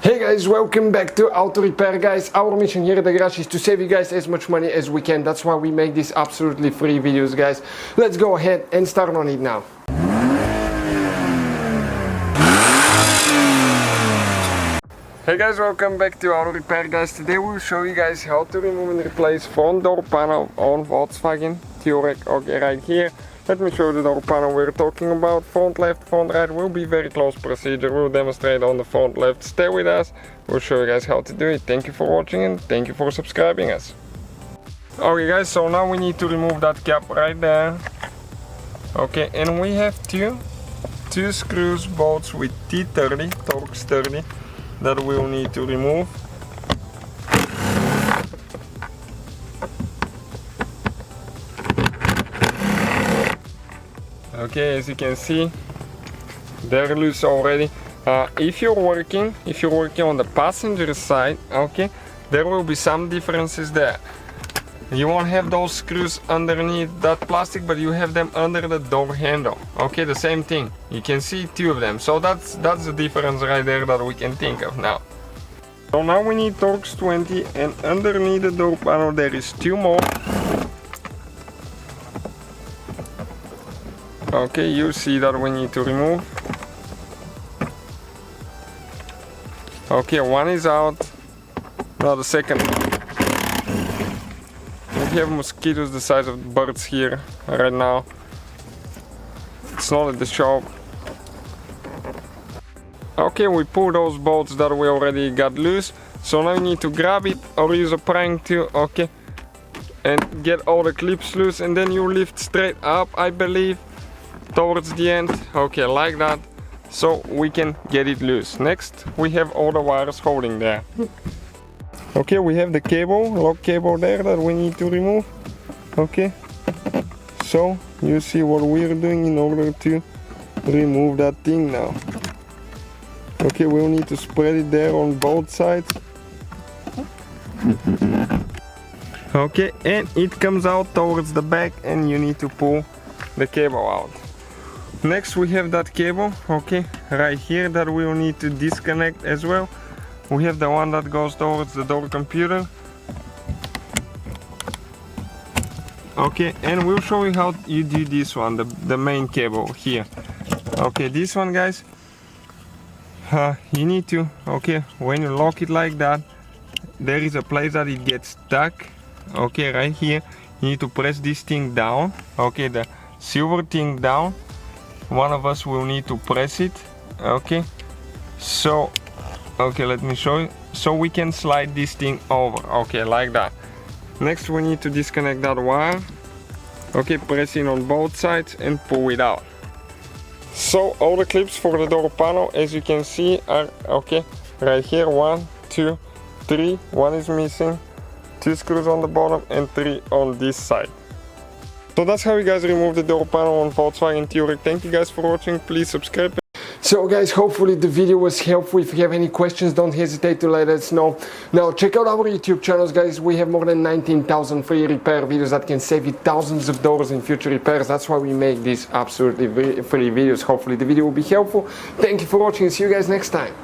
Hey guys, welcome back to Auto Repair, guys. Our mission here at the garage is to save you guys as much money as we can. That's why we make these absolutely free videos, guys. Let's go ahead and start on it now. Hey guys, welcome back to Auto Repair, guys. Today we'll show you guys how to remove and replace front door panel on Volkswagen Touareg. Okay, right here. Let me show you the door panel we're talking about. Front left, front right will be very close procedure. We'll demonstrate on the front left. Stay with us. We'll show you guys how to do it. Thank you for watching and thank you for subscribing us. Okay guys, so now we need to remove that cap right there. Okay, and we have two screws, bolts with T30, Torx 30, that we'll need to remove. Okay, as you can see, they're loose already. If you're working on the passenger side, okay, there will be some differences there. You won't have those screws underneath that plastic, but you have them under the door handle. Okay, the same thing. You can see two of them. So that's the difference right there that we can think of now. So now we need Torx 20, and underneath the door panel there is two more. Okay, you see that we need to remove. Okay, one is out. Now the second. We have mosquitoes the size of birds here right now. It's not at the shop. Okay, we pull those bolts that we already got loose. So now you need to grab it or use a prying tool, okay, and get all the clips loose, and then you lift straight up, I believe, towards the end. Okay, like that, so we can get it loose. Next, we have all the wires holding there. Okay, we have the cable, lock cable there that we need to remove. Okay, so you see what we're doing in order to remove that thing now. Okay, we'll need to spread it there on both sides. Okay, and it comes out towards the back, and you need to pull the cable out. Next we have that cable, okay, right here, that we will need to disconnect as well. We have the one that goes towards the door computer. Okay, and we'll show you how you do this one, the main cable here. Okay, this one, guys, you need to, okay, when you lock it like that, there is a place that it gets stuck. Okay, right here, you need to press this thing down. Okay, the silver thing down. One of us will need to press it. Okay, so, okay, let me show you. So we can slide this thing over. Okay, like that. Next we need to disconnect that wire. Okay, press in on both sides and pull it out. So all the clips for the door panel, as you can see, are okay right here. 1, 2, 3. One is missing. 2 screws on the bottom and 3 on this side. So that's how you guys remove the door panel on Volkswagen Touareg. Thank you guys for watching. Please subscribe. So guys, hopefully the video was helpful. If you have any questions, don't hesitate to let us know. Now check out our YouTube channels, guys. We have more than 19,000 free repair videos that can save you thousands of dollars in future repairs. That's why we make these absolutely free videos. Hopefully the video will be helpful. Thank you for watching. See you guys next time.